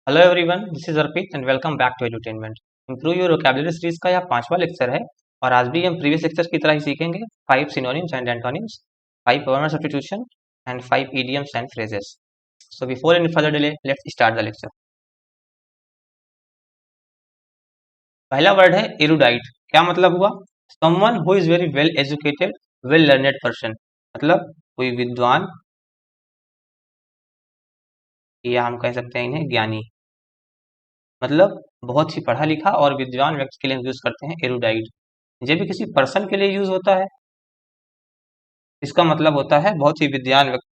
Hello everyone, this is Arpit and welcome back to edutainment. Improve your vocabulary series का यह 5वां lecture है और आज भी हम प्रीवियस लेक्चर्स की तरह ही सीखेंगे 5 synonyms and antonyms, 5 word substitution and 5 idioms and phrases. So before any further delay, let's start the lecture. पहला वर्ड है erudite। क्या मतलब हुआ? Someone who is very well educated, well learned person। मतलब कोई विद्वान, या हम कह सकते हैं इन्हें ज्ञानी। मतलब बहुत ही पढ़ा लिखा और विद्वान व्यक्ति के लिए यूज करते हैं एरुडाइट। जब भी किसी पर्सन के लिए यूज होता है, इसका मतलब होता है बहुत ही विद्वान व्यक्ति।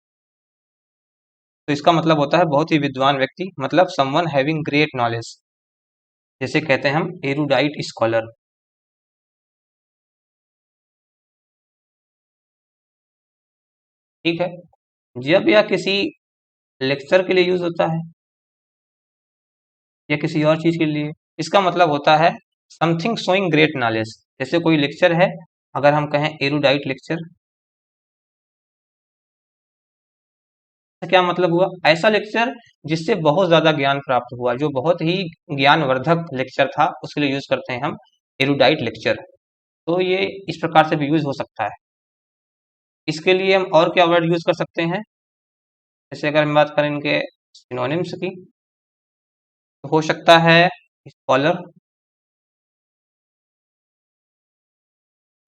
तो इसका मतलब होता है बहुत ही विद्वान व्यक्ति, मतलब समवन हैविंग ग्रेट नॉलेज, जैसे कहते हैं हम एरुडाइट स्कॉलर। ठीक है। जब यह किसी लेक्चर के लिए यूज होता है या किसी और चीज के लिए, इसका मतलब होता है समथिंग शोइंग ग्रेट नॉलेज। जैसे कोई लेक्चर है, अगर हम कहें एरुडाइट लेक्चर, क्या मतलब हुआ? ऐसा लेक्चर जिससे बहुत ज्यादा ज्ञान प्राप्त हुआ, जो बहुत ही ज्ञानवर्धक लेक्चर था, उसके लिए यूज करते हैं हम एरुडाइट लेक्चर। तो ये इस प्रकार से भी यूज हो सकता है। इसके लिए हम और क्या वर्ड यूज कर सकते हैं? जैसे अगर हम बात करें इनके सिनोनिम्स की, तो हो सकता है स्कॉलर,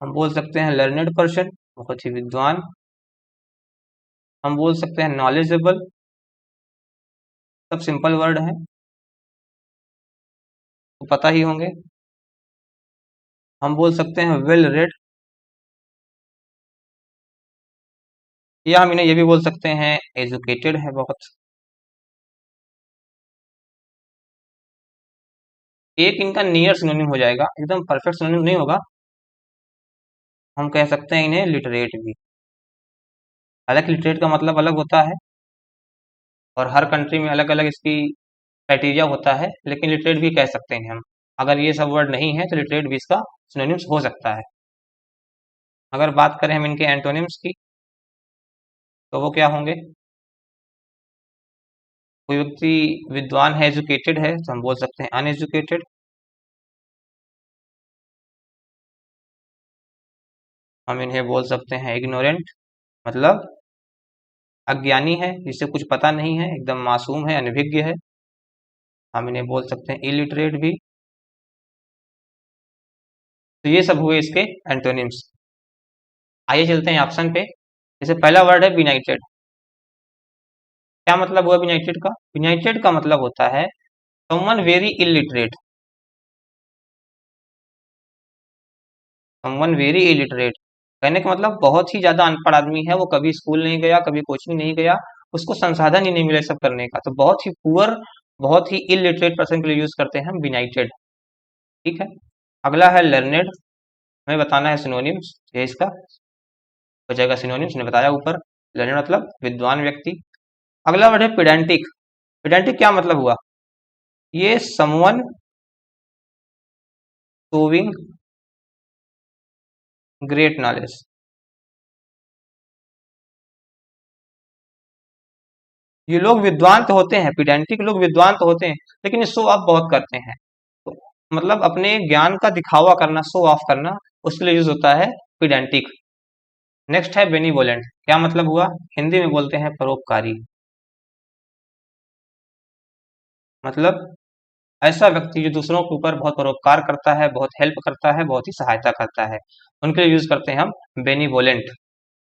हम बोल सकते हैं लर्नेड पर्सन, बहुत ही विद्वान, हम बोल सकते हैं नॉलेजेबल, सब सिंपल वर्ड है तो पता ही होंगे। हम बोल सकते हैं वेल रेड, या हम इन्हें ये भी बोल सकते हैं एजुकेटेड है बहुत। एक इनका नियर सिनोनिम हो जाएगा, एकदम परफेक्ट सिनोनिम नहीं होगा, हम कह सकते हैं इन्हें लिटरेट भी। हालांकि लिटरेट का मतलब अलग होता है और हर कंट्री में अलग अलग इसकी क्राइटेरिया होता है, लेकिन लिटरेट भी कह सकते हैं हम। अगर ये सब वर्ड नहीं है तो लिटरेट भी इसका सिनोनिम्स हो सकता है। अगर बात करें हम इनके एंटोनिम्स की, तो वो क्या होंगे? कोई व्यक्ति विद्वान है, एजुकेटेड है, तो हम बोल सकते हैं अनएजुकेटेड। हम इन्हें बोल सकते हैं इग्नोरेंट, मतलब अज्ञानी है, जिसे कुछ पता नहीं है, एकदम मासूम है, अनभिज्ञ है। हम इन्हें बोल सकते हैं इलिटरेट भी। तो ये सब हुए इसके एंटोनिम्स। आइए चलते हैं ऑप्शन पे। जैसे पहला वर्ड है बिनाइटेड। क्या मतलब हुआ बिनाइटेड का? बिनाइटेड का मतलब होता है someone very illiterate, someone very illiterate. कहने का मतलब बहुत ही ज्यादा अनपढ़ आदमी है, वो कभी स्कूल नहीं गया, कभी कोचिंग नहीं गया, उसको संसाधन ही नहीं मिले सब करने का, तो बहुत ही पुअर, बहुत ही इलिटरेट पर्सन के लिए यूज करते हैं हम बिनाइटेड। ठीक है। अगला है लर्नेड। हमें बताना है सिनोनिम्स, ये इसका हो जाएगा सिनोनिम्स ने बताया ऊपर। लर्नेड मतलब विद्वान व्यक्ति। अगला वर्ड है पेडेंटिक। पेडेंटिक क्या मतलब हुआ? ये समवन शोविंग ग्रेट नॉलेज। ये लोग विद्वान तो होते हैं, पेडेंटिक लोग विद्वान तो होते हैं, लेकिन ये शो ऑफ बहुत करते हैं। तो मतलब अपने ज्ञान का दिखावा करना, शो ऑफ करना, उसके लिए यूज होता है पेडेंटिक। नेक्स्ट है बेनिवोलेंट। क्या मतलब हुआ? हिंदी में बोलते हैं परोपकारी। मतलब ऐसा व्यक्ति जो दूसरों के ऊपर बहुत परोपकार करता है, बहुत हेल्प करता है, बहुत ही सहायता करता है, उनके लिए यूज करते हैं हम बेनिवोलेंट।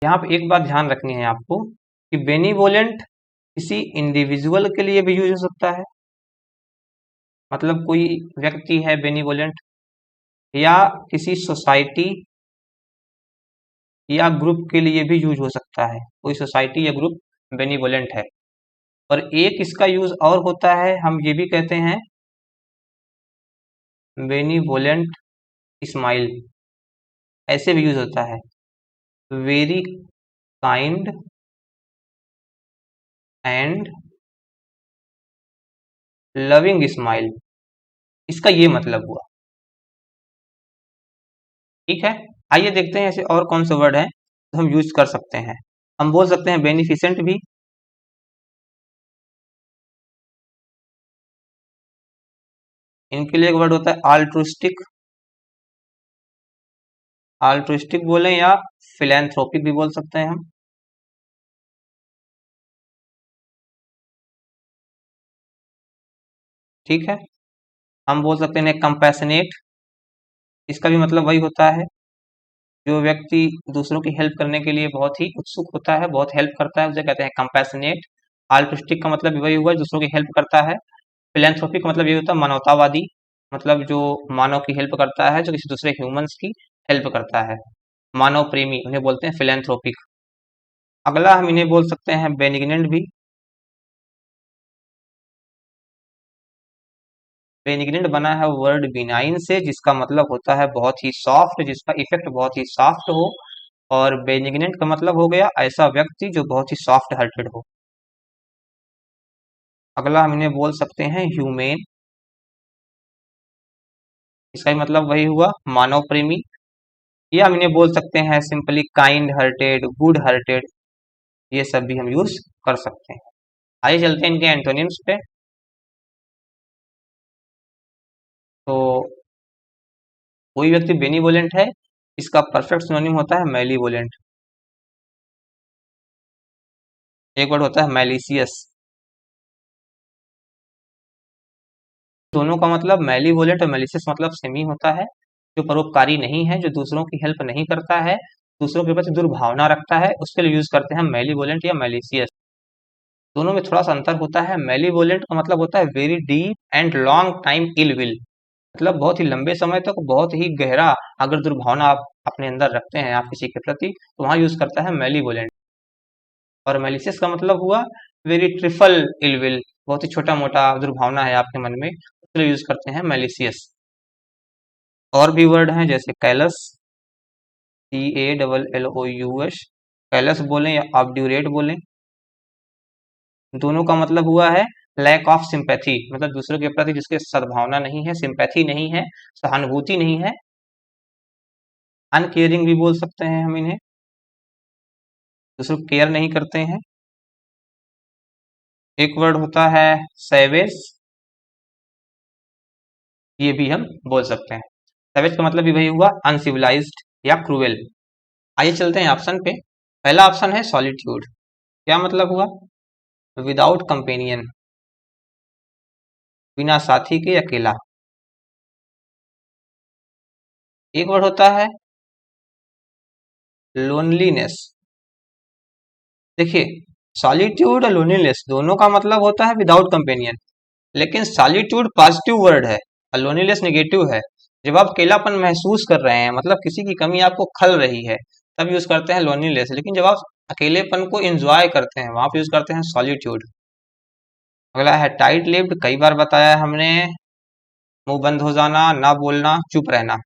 यहाँ पे एक बात ध्यान रखनी है आपको कि बेनिवोलेंट किसी इंडिविजुअल के लिए भी यूज हो सकता है, मतलब कोई व्यक्ति है बेनिवोलेंट, या किसी सोसाइटी या ग्रुप के लिए भी यूज हो सकता है, कोई सोसाइटी या ग्रुप बेनिवोलेंट है। और एक इसका यूज और होता है, हम ये भी कहते हैं बेनिवोलेंट स्माइल, ऐसे भी यूज होता है very kind and loving smile, इसका ये मतलब हुआ। ठीक है। आइए देखते हैं ऐसे और कौन से वर्ड हैं तो हम यूज कर सकते हैं। हम बोल सकते हैं बेनिफिसेंट भी। इनके लिए एक वर्ड होता है आल्ट्रुस्टिक। आल्ट्रुस्टिक बोलें या फिलैंथ्रोपिक भी बोल सकते हैं हम। ठीक है। हम बोल सकते हैं कंपैशनेट। इसका भी मतलब वही होता है, जो व्यक्ति दूसरों की हेल्प करने के लिए बहुत ही उत्सुक होता है, बहुत हेल्प करता है, उसे कहते हैं कंपैशनेट। आल्ट्रुस्टिक का मतलब भी वही हुआ, दूसरों की हेल्प करता है। फिलैंथ्रोपिक का मतलब ये होता है मानवतावादी, मतलब जो मानव की हेल्प करता है, जो किसी दूसरे ह्यूमंस की हेल्प करता है। मानव प्रेमी उन्हें बोलते हैं फिलैंथ्रोपिक। अगला हम इन्हें बोल सकते हैं बेनिग्नेंट भी। बेनिग्नेंट बना है वर्ड बिनाइन से, जिसका मतलब होता है बहुत ही सॉफ्ट, जिसका इफेक्ट बहुत ही सॉफ्ट हो। और बेनिग्नेंट का मतलब हो गया ऐसा व्यक्ति जो बहुत ही सॉफ्ट हार्टेड हो। अगला हम इन्हें बोल सकते हैं ह्यूमेन। इसका भी मतलब वही हुआ, मानव प्रेमी। या हम इन्हें बोल सकते हैं simply kind hearted, good hearted. ये सब भी हम यूज कर सकते हैं। आइए चलते हैं इनके एंटोनिम्स पे। तो कोई व्यक्ति बेनिवोलेंट है, इसका परफेक्ट सिनोनिम होता है मैलीवोलेंट। एक वर्ड होता है मैलिशियस। दोनों का मतलब मैलीवोलेंट और मैलिशियस मतलब सेम ही होता है। जो परोपकारी नहीं है, जो दूसरों की हेल्प नहीं करता है, दूसरों के प्रति दुर्भावना रखता है, उसके लिए यूज करते हैं मैलीवोलेंट या मैलिशियस। दोनों में थोड़ा सा अंतर होता है। मैलीवोलेंट का मतलब होता है very deep and long time ill will, मतलब बहुत ही लंबे समय तक बहुत ही गहरा अगर दुर्भावना आप अपने अंदर रखते हैं आप किसी के प्रति, तो वहां यूज करता है मैलीवोलेंट। और मैलिशियस का मतलब हुआ वेरी ट्रिफल इल विल, बहुत ही छोटा मोटा दुर्भावना है आपके मन में, उसके लिए यूज करते हैं मैलिशियस। और भी वर्ड हैं जैसे कैलस, CALLOUS। कैलस बोलें या ऑब्ड्यूरेट बोलें, दोनों का मतलब हुआ है लैक ऑफ सिंपैथी, मतलब दूसरों के प्रति जिसके सद्भावना नहीं है, सिंपैथी नहीं है, सहानुभूति नहीं है। अनकेयरिंग भी बोल सकते हैं हम इन्हें, दूसरों को केयर नहीं करते हैं। एक वर्ड होता है सैवेज, ये भी हम बोल सकते हैं। सैवेज का मतलब भी वही हुआ अनसिविलाइज्ड या क्रूएल। आइए चलते हैं ऑप्शन पे। पहला ऑप्शन है सॉलिट्यूड। क्या मतलब हुआ? विदाउट कंपेनियन, बिना साथी के अकेला। एक वर्ड होता है लोनलीनेस। देखिए, सॉलिट्यूड और लोनलीनेस दोनों का मतलब होता है विदाउट कंपेनियन, लेकिन सॉलिट्यूड पॉजिटिव वर्ड है और लोनलीनेस नेगेटिव है। जब आप अकेलापन महसूस कर रहे हैं, मतलब किसी की कमी आपको खल रही है, तब यूज करते हैं लोनलीनेस। लेकिन जब आप अकेलेपन को एंजॉय करते हैं, वहां पर यूज करते हैं सॉलिट्यूड। अगला है टाइट लिप्ड, कई बार बताया है हमने, मुंह बंद हो जाना, ना बोलना, चुप रहना।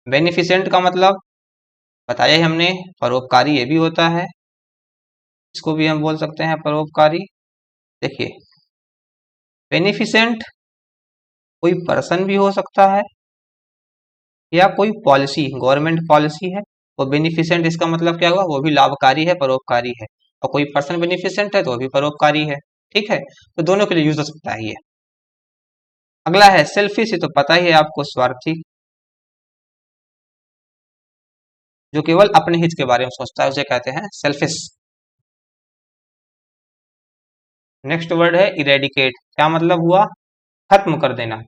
बेनिफिसेंट का मतलब बताया ही हमने, परोपकारी, ये भी होता है, इसको भी हम बोल सकते हैं परोपकारी। देखिए, बेनिफिसेंट कोई पर्सन भी हो सकता है या कोई पॉलिसी, गवर्नमेंट पॉलिसी है। और बेनिफिसेंट इसका मतलब क्या हुआ, वो भी लाभकारी है, परोपकारी है। और कोई पर्सन बेनिफिसेंट है तो वो भी परोपकारी है। ठीक है, तो दोनों के लिए यूज हो सकता है ये। अगला है सेल्फिश, ये तो पता ही है आपको, स्वार्थी, जो केवल अपने हित के बारे में सोचता है, उसे कहते हैं सेल्फिश। नेक्स्ट वर्ड है इरेडिकेट। क्या मतलब हुआ? खत्म कर देना,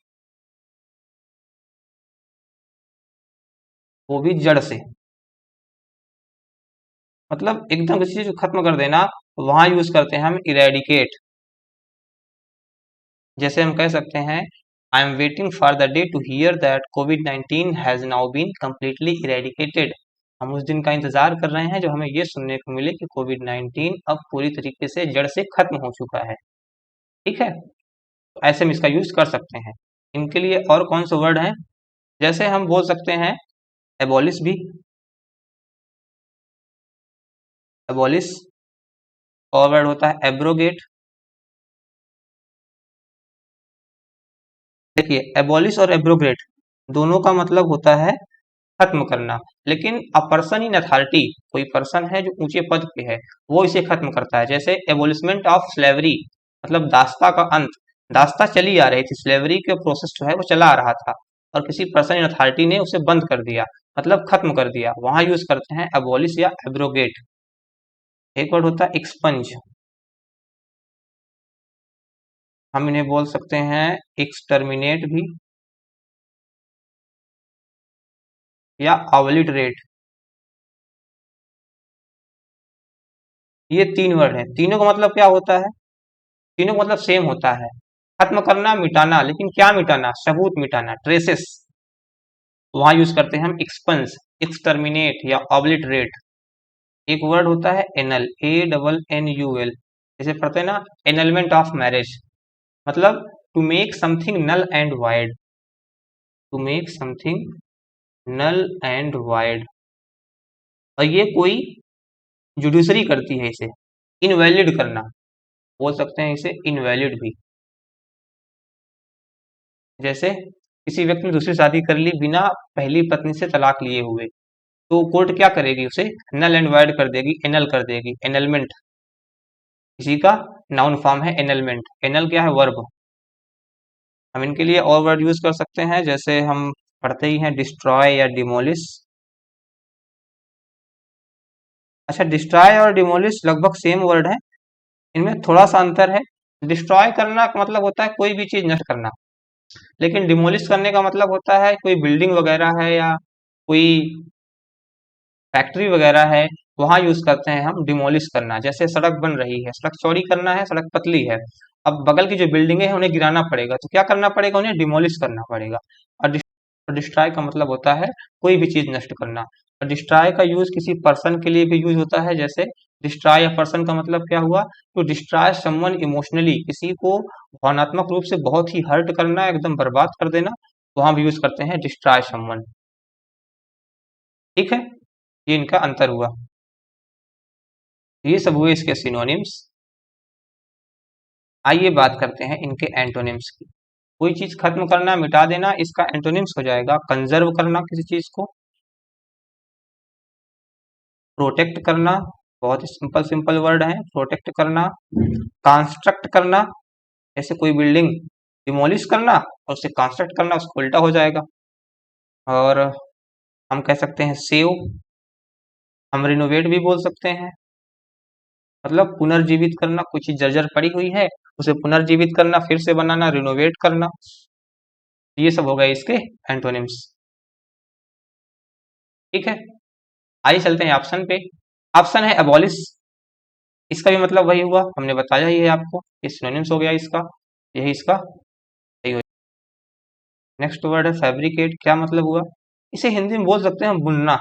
वो भी जड़ से, मतलब एकदम किसी चीज को खत्म कर देना, वहां यूज करते हैं हम इरेडिकेट। जैसे हम कह सकते हैं I am waiting for the day to hear that कोविड-19 has now been completely eradicated. हम उस दिन का इंतजार कर रहे हैं जब हमें ये सुनने को मिले कि कोविड-19 अब पूरी तरीके से जड़ से खत्म हो चुका है। ठीक है, तो ऐसे हम इसका यूज कर सकते हैं। इनके लिए और कौन से वर्ड हैं? जैसे हम बोल सकते हैं एबॉलिश भी, एबॉलिश। और वर्ड होता है एब्रोगेट। देखिए, एबॉलिश और एब्रोगेट दोनों का मतलब होता है खत्म करना। लेकिन अ पर्सन इन अथॉरिटी, कोई पर्सन है जो ऊंचे पद पे है, वो इसे खत्म करता है। जैसे एबोलिशमेंट ऑफ स्लेवरी, मतलब दास्ता का अंत। दास्ता चली आ रही थी, स्लेवरी का प्रोसेस जो है वो चला आ रहा था, और किसी पर्सन इन अथॉरिटी ने उसे बंद कर दिया, मतलब खत्म कर दिया। वहां यूज करते हैं एबोलिश या एब्रोगेट। एक वर्ड होता है एक्सपंज, हम इन्हें बोल सकते हैं एक्सटर्मिनेट भी, या ऑब्लिटरेट। ये तीन वर्ड हैं, तीनों का मतलब क्या होता है? तीनों का मतलब सेम होता है, खत्म करना, मिटाना। लेकिन क्या मिटाना? सबूत मिटाना, ट्रेसेस। वहां यूज करते हैं हम एक्सपंस, एक्सटर्मिनेट या ऑब्लिटरेट। एक वर्ड होता है एनल, ANNUL, जैसे पढ़ते हैं ना, एनलमेंट ऑफ मैरिज, मतलब to make something null and void, to make something null and void. और ये कोई जुडिशरी करती है इसे, इनवैलिड करना, बोल सकते हैं इसे इनवैलिड भी। जैसे किसी व्यक्ति ने दूसरी शादी कर ली बिना पहली पत्नी से तलाक लिए हुए, तो कोर्ट क्या करेगी? उसे नल एंड वाइड कर देगी, एनल कर देगी। एनलमेंट इसी का नाउन फॉर्म है, एनलमेंट। एनल क्या है? वर्ब। हम इनके लिए और वर्ड यूज कर सकते हैं, जैसे हम पढ़ते ही हैं डिस्ट्रॉय या डिमोलिश। अच्छा, डिस्ट्रॉय और डिमोलिश लगभग सेम वर्ड है, इनमें थोड़ा सा अंतर है। डिस्ट्रॉय करना का मतलब होता है कोई भी चीज नष्ट करना, लेकिन डिमोलिश करने का मतलब होता है कोई बिल्डिंग वगैरह है, या कोई फैक्ट्री वगैरह है, वहां यूज करते हैं हम डिमोलिश करना। जैसे सड़क बन रही है, सड़क चौड़ी करना है, सड़क पतली है, अब बगल की जो बिल्डिंगे हैं उन्हें गिराना पड़ेगा, तो क्या करना पड़ेगा? उन्हें डिमोलिश करना पड़ेगा। और डिस्ट्रॉय का मतलब होता है कोई भी चीज नष्ट करना। और डिस्ट्रॉय का यूज किसी पर्सन के लिए भी यूज होता है, जैसे डिस्ट्रॉय या पर्सन का मतलब क्या हुआ? तो डिस्ट्रॉय समवन इमोशनली, किसी को भावनात्मक रूप से बहुत ही हर्ट करना, एकदम बर्बाद कर देना, वहां भी यूज करते हैं डिस्ट्रॉय समवन। ठीक है, ये इनका अंतर हुआ। ये सब हुए इसके सिनोनिम्स। आइए बात करते हैं इनके एंटोनिम्स की। कोई चीज खत्म करना, मिटा देना, इसका एंटोनिम्स हो जाएगा कंजर्व करना किसी चीज को, प्रोटेक्ट करना, बहुत ही सिंपल सिंपल वर्ड है, प्रोटेक्ट करना। कंस्ट्रक्ट करना, ऐसे कोई बिल्डिंग डिमोलिश करना और उसे कंस्ट्रक्ट करना, उसको उल्टा हो जाएगा। और हम कह सकते हैं सेव, हम रिनोवेट भी बोल सकते हैं, मतलब पुनर्जीवित करना। कोई चीज जर्जर पड़ी हुई है, उसे पुनर्जीवित करना, फिर से बनाना, रिनोवेट करना। ये सब हो गए इसके एंटोनिम्स। ठीक है, आइए चलते हैं ऑप्शन पे। ऑप्शन है अबॉलिश, इसका भी मतलब वही हुआ, हमने बताया ही है आपको, ये सिनोनिम्स हो गया इसका, यही इसका सही हो। नेक्स्ट वर्ड है फैब्रिकेट, क्या मतलब हुआ? इसे हिंदी में बोल सकते हैं बुनना,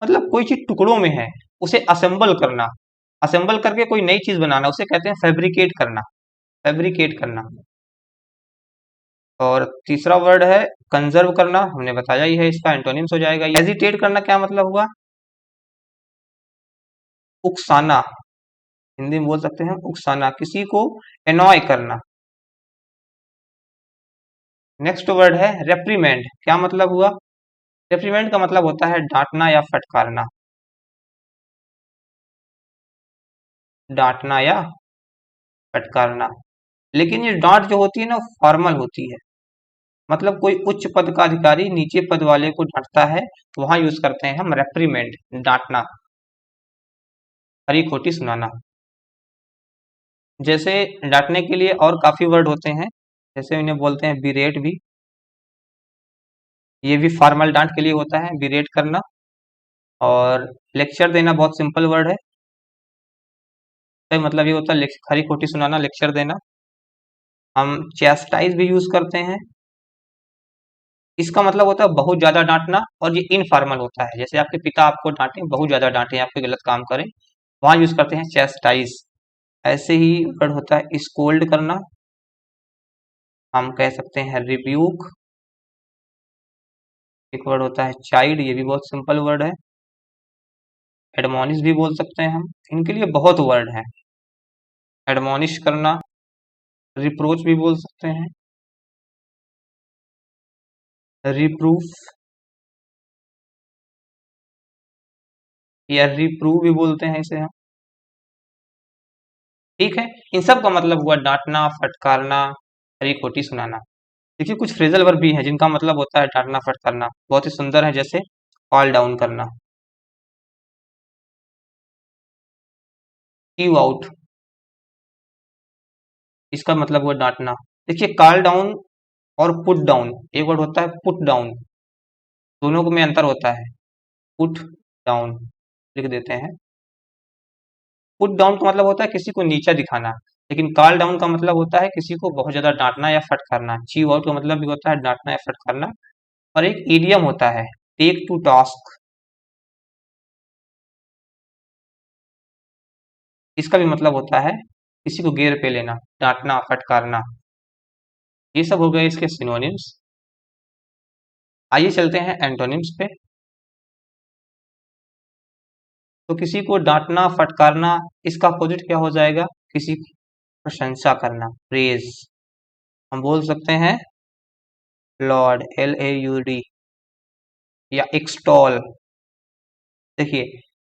मतलब कोई चीज टुकड़ों में है, उसे असेंबल करना, असेंबल करके कोई नई चीज बनाना, उसे कहते हैं फैब्रिकेट करना, फैब्रिकेट करना। और तीसरा वर्ड है कंजर्व करना, हमने बताया ही है, इसका एंटोनिम्स हो जाएगा। हेजिटेट करना क्या मतलब हुआ? उकसाना, हिंदी में बोल सकते हैं उकसाना, किसी को एनॉय करना। नेक्स्ट वर्ड है रेप्रीमेंड, क्या मतलब हुआ? रेप्रीमेंड का मतलब होता है डांटना या फटकारना, डांटना या फटकारना। लेकिन ये डांट जो होती है ना, फॉर्मल होती है, मतलब कोई उच्च पद का अधिकारी नीचे पद वाले को डांटता है, तो वहां यूज करते हैं हम रेप्रीमेंड, डांटना, खरी खोटी सुनाना। जैसे डांटने के लिए और काफी वर्ड होते हैं, जैसे इन्हें बोलते हैं बिरेट भी, ये भी फॉर्मल डांट के लिए होता है, बिरेट करना। और लेक्चर देना बहुत सिंपल वर्ड है, तो मतलब ये होता है खरी खोटी सुनाना, लेक्चर देना। हम चैस्टाइज भी यूज करते हैं, इसका मतलब होता है बहुत ज्यादा डांटना, और ये इनफॉर्मल होता है, जैसे आपके पिता आपको डांटे, बहुत ज्यादा डांटे, आपके गलत काम करें, वहां यूज करते हैं चैस्टाइज। ऐसे ही वर्ड होता है स्कोल्ड करना, हम कह सकते हैं रिब्यूक। एक वर्ड होता है चाइल्ड, ये भी बहुत सिंपल वर्ड है, एडमोनिश भी बोल सकते हैं हम। इनके लिए बहुत वर्ड है, एडमोनिश करना, रिप्रोच भी बोल सकते हैं, रिप्रूफ या रिप्रूव भी बोलते हैं इसे हम। ठीक है, इन सब का मतलब हुआ डांटना, फटकारना, खरी खोटी सुनाना। देखिए कुछ फ्रेजल वर्ब भी हैं जिनका मतलब होता है डांटना फटकारना, बहुत ही सुंदर है, जैसे कॉल डाउन करना, कीव आउट, इसका मतलब हुआ डांटना। देखिए कॉल डाउन और पुट डाउन, एक वर्ड होता है पुट डाउन, दोनों में अंतर होता है। पुट डाउन लिख देते हैं। पुट डाउन का मतलब होता है किसी को नीचा दिखाना, लेकिन कॉल डाउन का मतलब होता है किसी को बहुत ज्यादा डांटना या फटकारना। चीव आउट का मतलब भी होता है डांटना या फटकारना। और एक ईडियम होता है टेक टू टास्क, इसका भी मतलब होता है किसी को गेर पे लेना, डांटना फटकारना। ये सब हो गए इसके सिनोनिम्स। आइए चलते हैं एंटोनिम्स पे। तो किसी को डांटना फटकारना, इसका अपोजिट क्या हो जाएगा? किसी की प्रशंसा करना, प्रेज। हम बोल सकते हैं लॉर्ड, LAUD, या एक्सटॉल। देखिए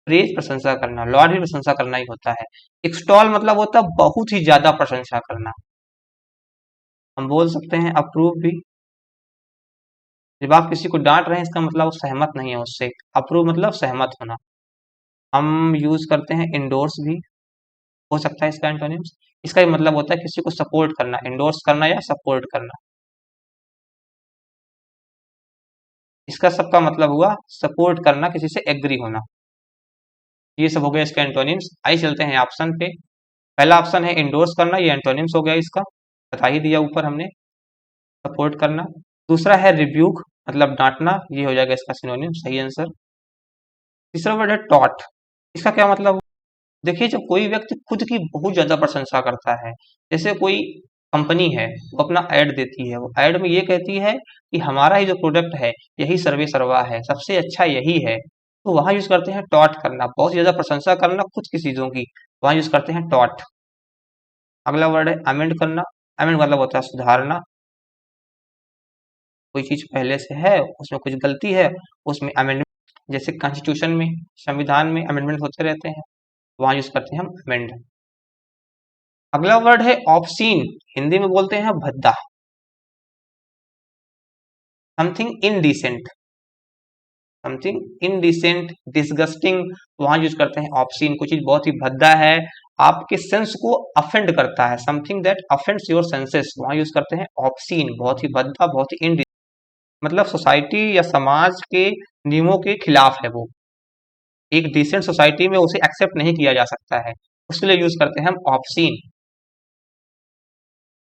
प्रेज प्रशंसा करना, लॉर्ड भी प्रशंसा करना ही होता है। एक्सटॉल मतलब होता है बहुत ही ज्यादा प्रशंसा करना। हम बोल सकते हैं अप्रूव भी। जब आप किसी को डांट रहे हैं इसका मतलब वो सहमत नहीं है उससे। अप्रूव मतलब सहमत होना। हम यूज करते हैं इंडोर्स भी, हो सकता है इसका एंटोनिम्स। इसका भी मतलब होता है किसी को सपोर्ट करना, इंडोर्स करना या सपोर्ट करना। इसका सबका मतलब हुआ सपोर्ट करना, किसी से एग्री होना। ये सब हो गया इसका एंटोनिम्स। आइए चलते हैं ऑप्शन पे। पहला ऑप्शन है इंडोर्स करना, ये एंटोनिम्स हो गया इसका, बता ही दिया ऊपर हमने, सपोर्ट करना। दूसरा है रिब्यूक, मतलब डांटना, ये हो जाएगा इसका सिनोनिम, सही आंसर। तीसरा वर्ड है टॉट, इसका क्या मतलब? देखिए जब कोई व्यक्ति खुद की बहुत ज्यादा प्रशंसा करता है, जैसे कोई कंपनी है वो अपना ऐड देती है, वो ऐड में ये कहती है कि हमारा ही जो प्रोडक्ट है यही सर्वे सर्वा है, सबसे अच्छा यही है, तो वहां यूज करते हैं टॉट करना, बहुत ज्यादा प्रशंसा करना खुद की चीजों की, वहां यूज करते हैं टॉट। अगला वर्ड है अमेंड करना। अमेंड मतलब होता है सुधारना। कोई चीज पहले से है उसमें कुछ गलती है, उसमें अमेंडमेंट, जैसे कॉन्स्टिट्यूशन में, संविधान में अमेंडमेंट होते रहते हैं, वहां यूज करते हैं हम अमेंड। अगला वर्ड है ऑब्सीन, हिंदी में बोलते हैं भद्दा, something indecent, something indecent, disgusting, वहां यूज करते हैं ऑब्सीन। कोई चीज बहुत ही भद्दा है, आपके सेंस को अफेंड करता है, समथिंग दैट अफेंड्स योर सेंसेस, वहां यूज करते हैं ऑब्सीन, बहुत ही भद्दा, बहुत ही इनडिसेंट, मतलब सोसाइटी या समाज के नियमों के खिलाफ है वो, एक डिसेंट सोसाइटी में उसे एक्सेप्ट नहीं किया जा सकता है, उसके लिए यूज करते हैं हम ऑब्सीन।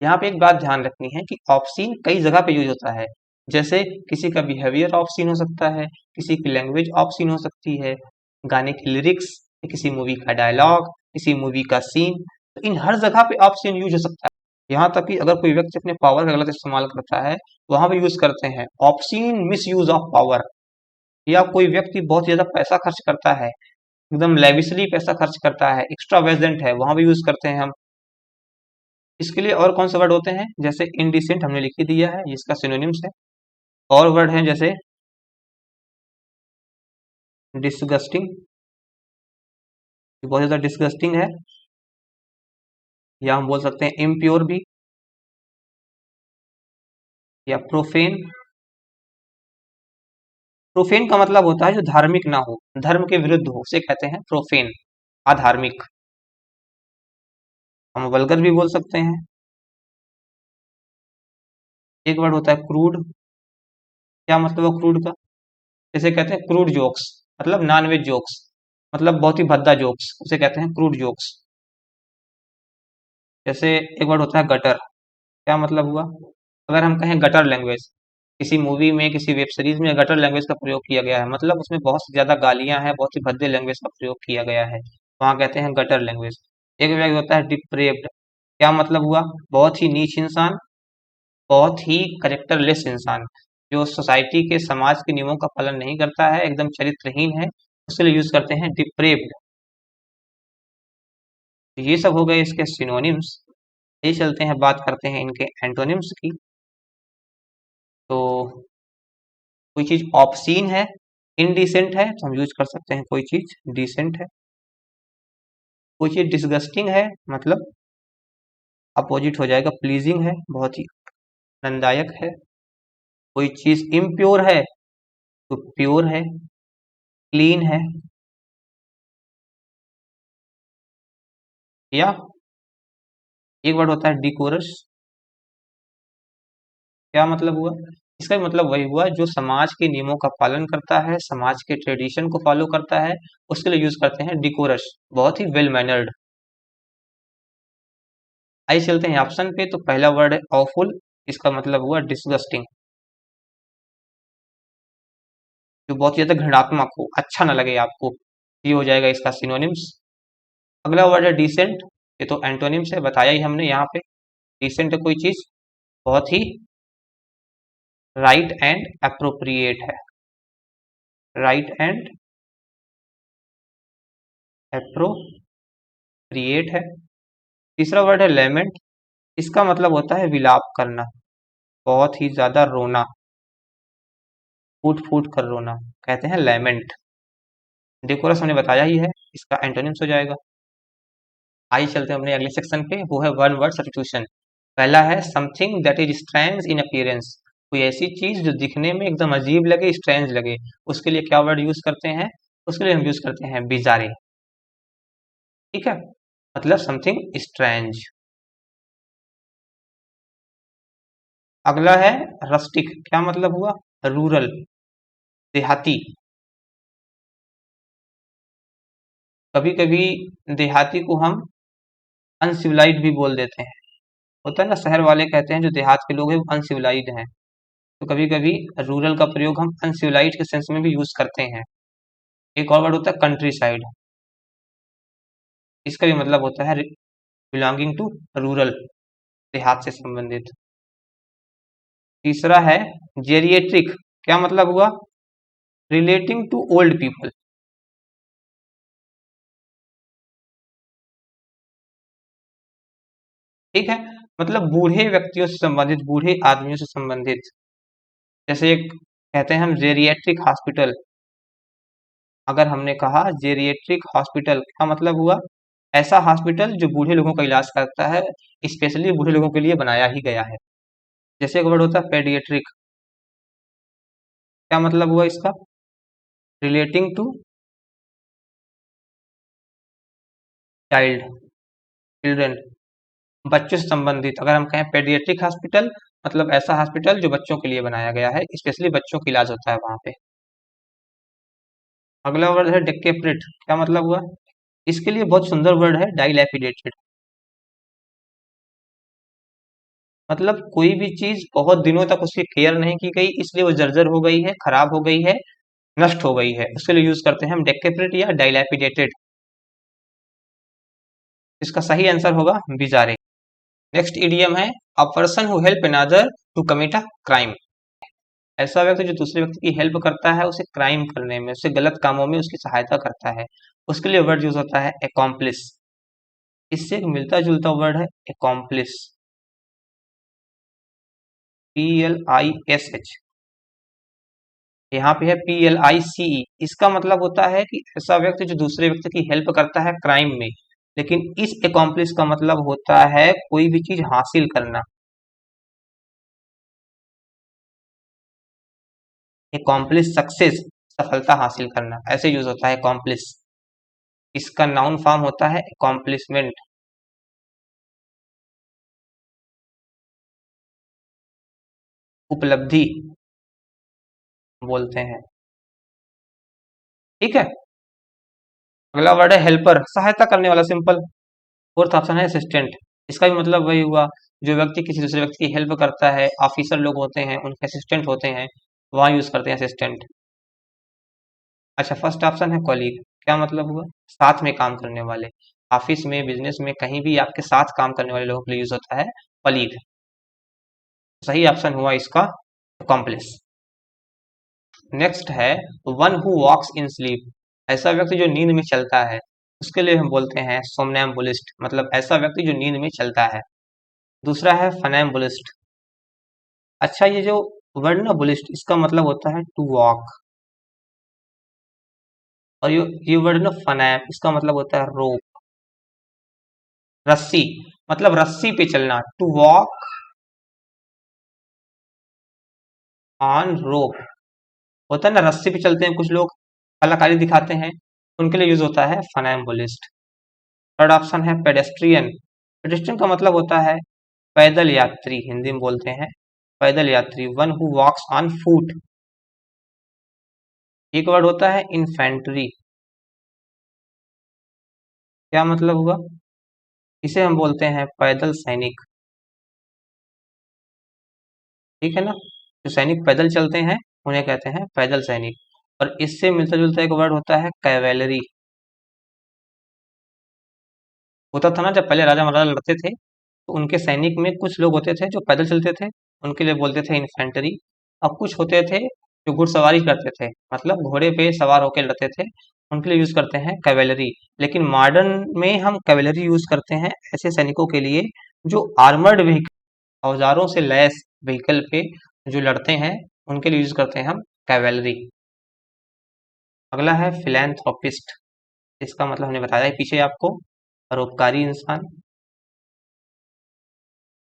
यहाँ पे एक बात ध्यान रखनी है कि ऑप्शीन कई जगह पे यूज होता है, जैसे किसी का बिहेवियर ऑप्शीन हो सकता है, किसी की लैंग्वेज ऑप्शीन हो सकती है, गाने की लिरिक्स, किसी मूवी का डायलॉग, किसी मूवी का सीन, तो इन हर जगह पे ऑप्शीन यूज हो सकता है। यहाँ तक कि अगर कोई व्यक्ति अपने पावर का गलत इस्तेमाल करता है, वहां पे यूज करते हैं obscene miss use of power. या कोई व्यक्ति बहुत ज्यादा पैसा खर्च करता है, एकदम लेविशली पैसा खर्च करता है, एक्स्ट्रा वेजेंट है, वहां भी यूज करते हैं हम। इसके लिए और कौन से वर्ड होते हैं? जैसे इनडिसेंट हमने लिख ही दिया है, इसका सिनोनिम्स है। और वर्ड हैं जैसे डिसगस्टिंग, बहुत ज्यादा डिसगस्टिंग है, या हम बोल सकते हैं इम्प्योर भी, या प्रोफेन। प्रोफेन का मतलब होता है जो धार्मिक ना हो, धर्म के विरुद्ध हो, उसे कहते हैं प्रोफेन, अधार्मिक। हम वल्गर भी बोल सकते हैं। एक वर्ड होता है क्रूड, क्या मतलब है क्रूड का? जैसे कहते हैं क्रूड जोक्स, मतलब नॉनवेज जोक्स, मतलब बहुत ही भद्दा जोक्स, उसे कहते हैं क्रूड जोक्स। जैसे एक वर्ड होता है गटर, क्या मतलब हुआ? अगर हम कहें गटर लैंग्वेज, किसी मूवी में, किसी वेब सीरीज में गटर लैंग्वेज का प्रयोग किया गया है, मतलब उसमें बहुत ज्यादा गालियां हैं, बहुत ही भद्दे लैंग्वेज का प्रयोग किया गया है, वहां कहते हैं गटर लैंग्वेज। एक व्यक्ति होता है डिप्रेव्ड, क्या मतलब हुआ? बहुत ही नीच इंसान, बहुत ही करेक्टरलेस इंसान, जो सोसाइटी के, समाज के नियमों का पालन नहीं करता है, एकदम चरित्रहीन है, उसके लिए यूज करते हैं डिप्रेव्ड। ये सब हो गए इसके सिनोनिम्स। ये चलते हैं बात करते हैं इनके एंटोनिम्स की। तो कोई चीज ऑब्सीन है, इनडिसेंट है तो हम यूज कर सकते हैं कोई चीज डिसेंट है। कोई चीज डिसगस्टिंग है मतलब अपोजिट हो जाएगा प्लीजिंग है, बहुत ही आनंददायक है। कोई चीज इम्प्योर है तो प्योर है, क्लीन है। या एक वर्ड होता है डिकोरस। क्या मतलब हुआ? इसका भी मतलब वही हुआ जो समाज के नियमों का पालन करता है, समाज के ट्रेडिशन को फॉलो करता है, उसके लिए यूज करते हैं डिकोरस, बहुत ही वेल मैनर्ड। आइए चलते हैं ऑप्शन पे। तो पहला वर्ड है ऑफुल, इसका मतलब हुआ डिसगस्टिंग, जो बहुत ही ज्यादा घृणात्मक हो, अच्छा ना लगे आपको, ये हो जाएगा इसका सिनोनिम्स। अगला वर्ड है डिसेंट, ये तो एंटोनिम्स है, बताया ही हमने यहाँ पे। डिसेंट है कोई चीज बहुत ही राइट एंड अप्रोप्रिएट है, राइट एंड अप्रोप्रिएट है। तीसरा वर्ड है लेमेंट, इसका मतलब होता है विलाप करना, बहुत ही ज्यादा रोना, फूट फूट कर रोना, कहते हैं लेमेंट। डेकोरस हमने बताया ही है, इसका एंटोनिम्स हो जाएगा। आइए चलते हैं अपने अगले सेक्शन पे, वो है वन वर्ड सब्स्टिट्यूशन। पहला है something that is strange in appearance, कोई ऐसी चीज जो दिखने में एकदम अजीब लगे, स्ट्रेंज लगे, उसके लिए क्या वर्ड यूज करते हैं? उसके लिए हम यूज करते हैं बिजारे। ठीक है, मतलब समथिंग स्ट्रेंज। अगला है रस्टिक, क्या मतलब हुआ? रूरल, देहाती। कभी कभी देहाती को हम अनसिविलाइज्ड भी बोल देते हैं, होता है ना, शहर वाले कहते हैं जो देहात के लोग हैं वो अनसिविलाइज्ड हैं। तो कभी कभी रूरल का प्रयोग हम अनसिविलाइज्ड के सेंस में भी यूज करते हैं। एक और वर्ड होता है कंट्री साइड, इसका भी मतलब होता है बिलोंगिंग टू रूरल, देहात से संबंधित। तीसरा है जेरिएट्रिक, क्या मतलब हुआ? Relating to old people. ठीक है, मतलब बूढ़े व्यक्तियों से संबंधित, बूढ़े आदमियों से संबंधित। जैसे एक कहते हैं हम जेरिएट्रिक हॉस्पिटल, अगर हमने कहा जेरिएट्रिक हॉस्पिटल, क्या मतलब हुआ? ऐसा हॉस्पिटल जो बूढ़े लोगों का इलाज करता है, स्पेशली बूढ़े लोगों के लिए बनाया ही गया है। जैसे एक वर्ड होता है पेडिएट्रिक, क्या मतलब हुआ इसका? रिलेटिंग टू चाइल्ड, चिल्ड्रन, बच्चों से संबंधित। अगर हम कहें पेडिएट्रिक हॉस्पिटल, मतलब ऐसा हॉस्पिटल जो बच्चों के लिए बनाया गया है, स्पेशली बच्चों का इलाज होता है वहां पे। अगला वर्ड है डेकेप्रेट, क्या मतलब हुआ? इसके लिए बहुत सुंदर वर्ड है डाइलैपिडेटेड, मतलब कोई भी चीज बहुत दिनों तक उसकी केयर नहीं की गई, इसलिए वो जर्जर हो गई है, खराब हो गई है, नष्ट हो गई है, उसके लिए यूज करते हैं हम डेकेप्रेट या डाइलैपिडेटेड। इसका सही आंसर होगा बिजारे। नेक्स्ट इडियम है a person who help another to commit a crime, ऐसा व्यक्ति जो दूसरे व्यक्ति की हेल्प करता है उसे क्राइम करने में, उसे गलत कामों में उसकी सहायता करता है, उसके लिए वर्ड यूज होता है एकॉम्प्लिस। इससे एक मिलता जुलता वर्ड है एकॉम्प्लिस, PLISH, यहाँ पे है PLICE। इसका मतलब होता है कि ऐसा व्यक्ति जो दूसरे व्यक्ति की हेल्प करता है क्राइम में, लेकिन इस एकॉम्प्लिस का मतलब होता है कोई भी चीज हासिल करना। एकॉम्प्लिस सक्सेस, सफलता हासिल करना, ऐसे यूज होता है एकॉम्प्लिस। इसका नाउन फॉर्म होता है एकॉम्प्लिशमेंट, उपलब्धि बोलते हैं। ठीक है, अगला वर्ड है हेल्पर, सहायता करने वाला, सिंपल। फोर्थ ऑप्शन है असिस्टेंट, इसका भी मतलब वही हुआ, जो व्यक्ति किसी दूसरे व्यक्ति की हेल्प करता है, ऑफिसर लोग होते हैं उनके असिस्टेंट होते हैं, वहां यूज करते हैं असिस्टेंट। अच्छा, फर्स्ट ऑप्शन है कॉलीग, क्या मतलब हुआ? साथ में काम करने वाले, ऑफिस में, बिजनेस में, कहीं भी आपके साथ काम करने वाले लोगों के लिए यूज होता है कॉलीग। सही ऑप्शन हुआ इसका कॉम्प्लेक्स। नेक्स्ट है one who walks in sleep, ऐसा व्यक्ति जो नींद में चलता है, उसके लिए हम बोलते हैं सोमनैम्बुलिस्ट, मतलब ऐसा व्यक्ति जो नींद में चलता है। दूसरा है फनैम्बुलिस्ट। अच्छा, ये जो वर्ड ना बुलिस्ट, इसका मतलब होता है टू वॉक। और ये वर्ड ना फनैप, इसका मतलब होता है रोप, रस्सी, मतलब रस्सी पे चलना, टू वॉक ऑन रोप। होता है ना रस्सी पे चलते हैं कुछ लोग, कलाकारी दिखाते हैं, उनके लिए यूज होता है फनैम्बुलिस्ट। थर्ड ऑप्शन है पेडेस्ट्रियन। पेडेस्ट्रियन का मतलब होता है पैदल यात्री, हिंदी में बोलते हैं पैदल यात्री, one who walks on foot. एक वर्ड होता है इन्फेंट्री, क्या मतलब हुआ, इसे हम बोलते हैं पैदल सैनिक, ठीक है ना। जो सैनिक पैदल चलते हैं उन्हें कहते हैं पैदल सैनिक। और इससे मिलता जुलता एक वर्ड होता है कैवेलरी। होता था ना जब पहले राजा महाराजा लड़ते थे, तो उनके सैनिक में कुछ लोग होते थे जो पैदल चलते थे, उनके लिए बोलते थे इन्फेंट्री। और कुछ होते थे जो घुड़सवारी करते थे, मतलब घोड़े पे सवार होकर लड़ते थे, उनके लिए यूज करते हैं कैवेलरी। लेकिन मॉडर्न में हम कैवेलरी यूज करते हैं ऐसे सैनिकों के लिए जो आर्मर्ड व्हीकल, औजारों से लैस व्हीकल पे जो लड़ते हैं, उनके लिए यूज करते हैं हम कैवेलरी। अगला है फिलैंथ्रोपिस्ट। इसका मतलब हमने बताया है पीछे आपको, परोपकारी इंसान,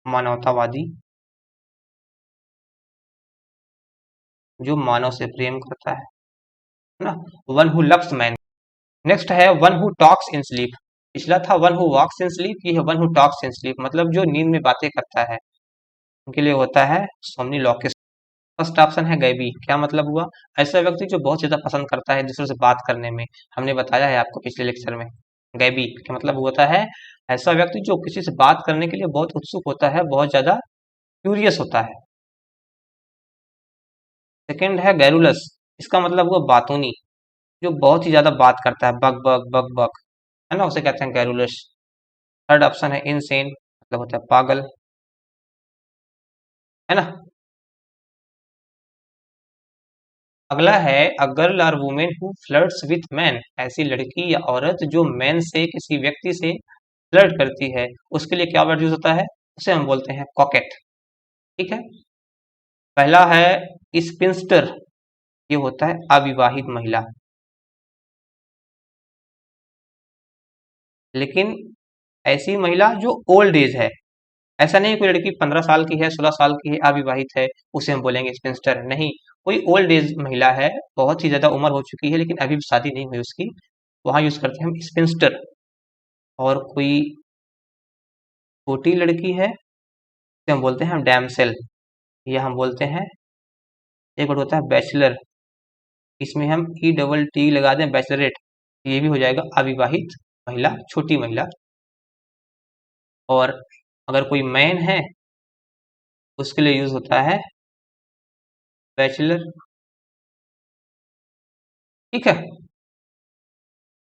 मानवतावादी, जो मानव से प्रेम करता है ना। One who loves man. Next है one who talks in sleep. पिछला था one who walks in sleep, ये है one who talks in sleep, मतलब जो नींद में बातें करता है, उनके लिए होता है सोमनीलॉकिस्ट। फर्स्ट ऑप्शन है गैबी। क्या मतलब हुआ, ऐसा व्यक्ति जो बहुत ज्यादा पसंद करता है दूसरों से बात करने में, हमने बताया है आपको पिछले लेक्चर में। गैबी का मतलब होता है ऐसा व्यक्ति जो किसी से बात करने के लिए बहुत उत्सुक होता है, बहुत ज्यादा क्यूरियस होता है। सेकंड है गैरुलस। इसका मतलब हुआ बातूनी, जो बहुत ही ज्यादा बात करता है, बक बक बक बक, है ना, उसे कहते हैं गैरुलस। थर्ड ऑप्शन है इनसेन, मतलब होता है पागल, है ना। अगला है अ गर्ल और women who flirts with man. ऐसी लड़की या औरत जो मैन से, किसी व्यक्ति से फ्लर्ट करती है, उसके लिए क्या वर्ड यूज होता है, उसे हम बोलते हैं कॉकेट, ठीक है। पहला है स्पिंस्टर, ये होता है अविवाहित महिला। लेकिन ऐसी महिला जो ओल्ड एज है, ऐसा नहीं कोई लड़की 15 साल की है, 16 साल की है, अविवाहित है, उसे हम बोलेंगे स्पिंस्टर, नहीं। कोई ओल्ड एज महिला है, बहुत ही ज्यादा उम्र हो चुकी है लेकिन अभी भी शादी नहीं हुई उसकी, वहां यूज करते हैं हम स्पिंस्टर। और कोई छोटी लड़की है, इसे हम बोलते हैं डैमसेल, या हम बोलते हैं, एक वर्ड होता है बैचलर, इसमें हम ई डबल टी लगा दें बैचलरेट, ये भी हो जाएगा अविवाहित महिला, छोटी महिला। और अगर कोई मैन है, उसके लिए यूज होता है बैचलर, ठीक है।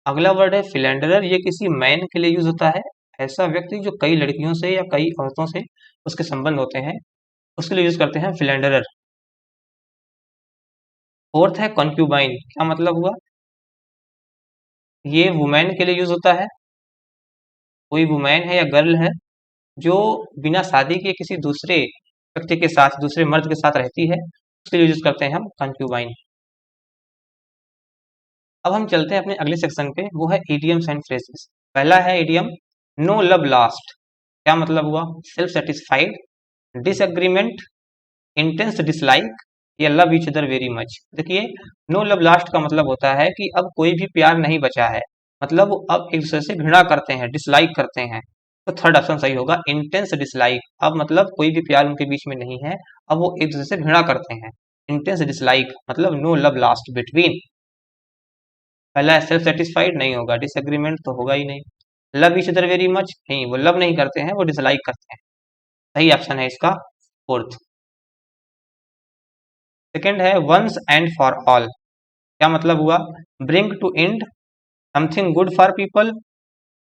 अगला वर्ड है फिलेंडरर। ये किसी मैन के लिए यूज होता है, ऐसा व्यक्ति जो कई लड़कियों से या कई औरतों से उसके संबंध होते हैं, उसके लिए यूज करते हैं फिलेंडरर। फोर्थ है कॉन्क्यूबाइन। क्या मतलब हुआ, ये वुमेन के लिए यूज होता है। कोई वुमेन है या गर्ल है जो बिना शादी के किसी दूसरे व्यक्ति के साथ, दूसरे मर्द के साथ रहती है, उसके लिए यूज करते हैं हम कॉन्क्यूबाइन। अब हम चलते हैं अपने अगले सेक्शन पे, वो है इडियम्स एंड फ्रेजेस। पहला है इडियम नो लव लास्ट। क्या मतलब हुआ, self satisfied, disagreement, intense dislike, या love each other very much. देखिए, नो लव लास्ट का मतलब होता है कि अब कोई भी प्यार नहीं बचा है, मतलब वो अब एक दूसरे से घृणा करते हैं, डिसलाइक करते हैं। तो थर्ड ऑप्शन सही होगा, इंटेंस डिसलाइक। अब मतलब कोई भी प्यार उनके बीच में नहीं है, अब वो एक दूसरे से घृणा करते हैं। इंटेंस डिसलाइक मतलब नो लव लास्ट बिटवीन। पहला सेल्फ सेटिस्फाइड नहीं होगा, डिसएग्रीमेंट तो होगा ही नहीं, love each other very much नहीं, वो लव नहीं करते हैं, वो डिसलाइक करते हैं। सही ऑप्शन है इसका फोर्थ। सेकंड है वंस एंड फॉर ऑल। क्या मतलब हुआ, bring to end something good for people,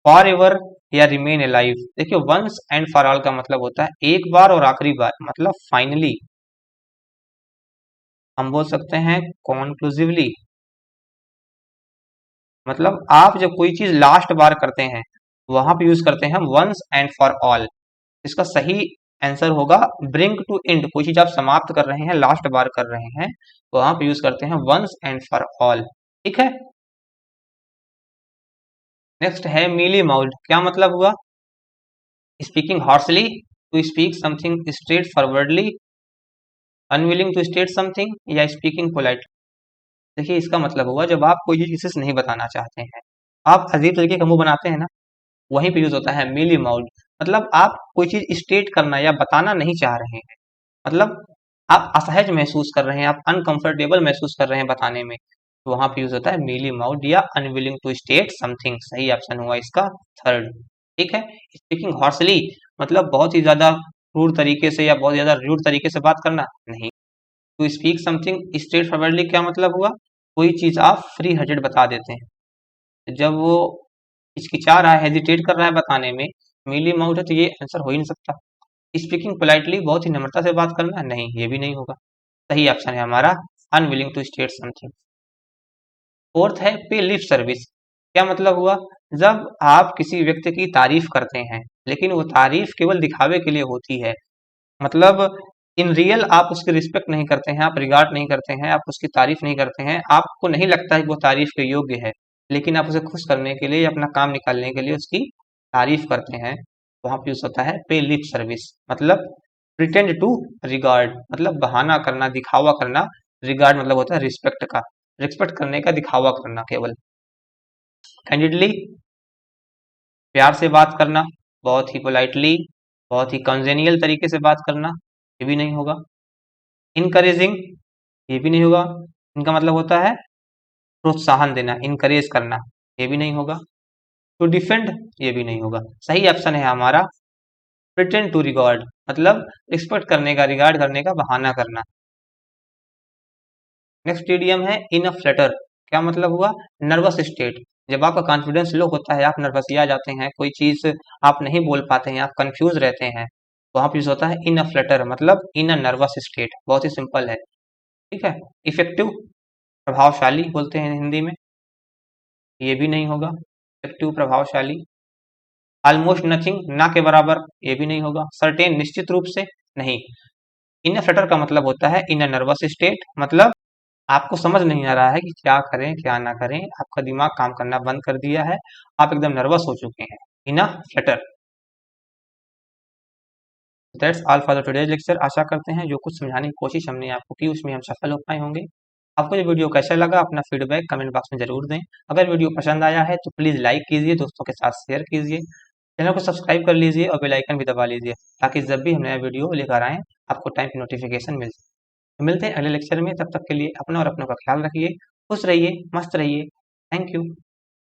for ever, या रिमेन अलाइव। देखिए, वंस एंड फॉर ऑल का मतलब होता है एक बार और आखिरी बार, मतलब फाइनली। हम बोल सकते हैं कॉन्क्लूसिवली, मतलब आप जब कोई चीज लास्ट बार करते हैं, वहां पे यूज करते हैं हम वंस एंड फॉर ऑल। इसका सही आंसर होगा ब्रिंग टू एंड। कोई चीज आप समाप्त कर रहे हैं, लास्ट बार कर रहे हैं, तो वहां पे यूज करते हैं वंस एंड फॉर ऑल। ठीक है। नेक्स्ट है मीली माउल्ड। क्या मतलब हुआ? Speaking hoarsely, to speak something straight forwardly, unwilling to state something, या स्पीकिंग पोलाइट। देखिए इसका मतलब हुआ जब आप कोई चीज किसी से नहीं बताना चाहते हैं, आप अजीब तरीके का मुंह बनाते हैं ना, वहीं पे यूज होता है मीली माउल्ड। मतलब आप कोई चीज स्टेट करना या बताना नहीं चाह रहे हैं, मतलब आप असहज महसूस कर रहे हैं, आप अनकंफर्टेबल महसूस कर रहे हैं बताने में, तो वहां पे यूज होता है मीली माउल्ड या अनविलिंग टू स्टेट समथिंग। सही ऑप्शन हुआ इसका थर्ड। ठीक है। स्पीकिंग हॉर्सली मतलब बहुत ही ज्यादा क्रूर तरीके से या बहुत ज्यादा रूड तरीके से बात करना नहीं। To speak something straight forwardly क्या मतलब हुआ? कोई चीज आप फ्री हार्टेड बता देते हैं, जब वो हिचकिचा रहा है, हेजिटेट कर रहा है बताने में, मीली माउथ है, तो ये आंसर हो ही नहीं सकता। स्पीकिंग पोलाइटली बहुत ही नम्रता से बात करना नहीं, ये भी नहीं होगा। सही ऑप्शन है हमारा unwilling to state something. Fourth है पे लिप सर्विस। क्या मतलब हुआ? जब आप किसी व्यक्ति की तारीफ करते हैं लेकिन वो तारीफ केवल दिखावे के लिए होती है, मतलब इन रियल आप उसकी रिस्पेक्ट नहीं करते हैं, आप रिगार्ड नहीं करते हैं, आप उसकी तारीफ नहीं करते हैं, आपको नहीं लगता है कि वो तारीफ के योग्य है, लेकिन आप उसे खुश करने के लिए या अपना काम निकालने के लिए उसकी तारीफ करते हैं, वहां पे यूज होता है पे लिप सर्विस। मतलब प्रिटेंड टू रिगार्ड, मतलब बहाना करना, दिखावा करना। रिगार्ड मतलब होता है रिस्पेक्ट का, रिस्पेक्ट करने का दिखावा करना केवल। कैंडिडली प्यार से बात करना, बहुत ही पोलाइटली, बहुत ही कंजेनियल तरीके से बात करना, ये भी नहीं होगा। इनकरेजिंग, ये भी नहीं होगा। इनका मतलब होता है प्रोत्साहन देना, इनकरेज करना, ये भी नहीं होगा। टू डिफेंड, ये भी नहीं होगा। सही ऑप्शन है हमारा प्रिटेंड टू रिगार्ड, मतलब रिस्पेक्ट करने का, रिगार्ड करने का बहाना करना। नेक्स्ट इडियम है इन अ फ्लटर। क्या मतलब हुआ? Nervous state. जब आपका कॉन्फिडेंस लो होता है, आप नर्वसिया जाते हैं, कोई चीज आप नहीं बोल पाते हैं, आप कंफ्यूज रहते हैं, वहां पर यूज होता है इन अ फ्लटर, मतलब इन अ नर्वस स्टेट। बहुत ही सिंपल है। ठीक है। इफेक्टिव प्रभावशाली बोलते हैं हिंदी में, ये भी नहीं होगा। इफेक्टिव प्रभावशाली। ऑलमोस्ट नथिंग, ना के बराबर, ये भी नहीं होगा। सर्टेन निश्चित रूप से, नहीं। इन फ्लटर का मतलब होता है इन अ नर्वस स्टेट, मतलब आपको समझ नहीं आ रहा है कि क्या करें क्या ना करें, आपका दिमाग काम करना बंद कर दिया है, आप एकदम नर्वस हो चुके हैं, in a flutter. That's all for the today's lecture. आशा करते हैं जो कुछ समझाने की कोशिश हमने आपको की उसमें हम सफल हो पाए होंगे। आपको ये वीडियो कैसा लगा अपना फीडबैक कमेंट बॉक्स में जरूर दें। अगर वीडियो पसंद आया है तो प्लीज़ लाइक कीजिए, दोस्तों के साथ शेयर कीजिए, चैनल को सब्सक्राइब कर लीजिए और बेल आइकन भी दबा लीजिए, ताकि जब भी हम नया वीडियो लेकर आएँ आपको टाइम पे नोटिफिकेशन मिल जाए। तो मिलते हैं अगले लेक्चर में, तब तक के लिए अपना और अपनों का ख्याल रखिए, खुश रहिए, मस्त रहिए। Thank you.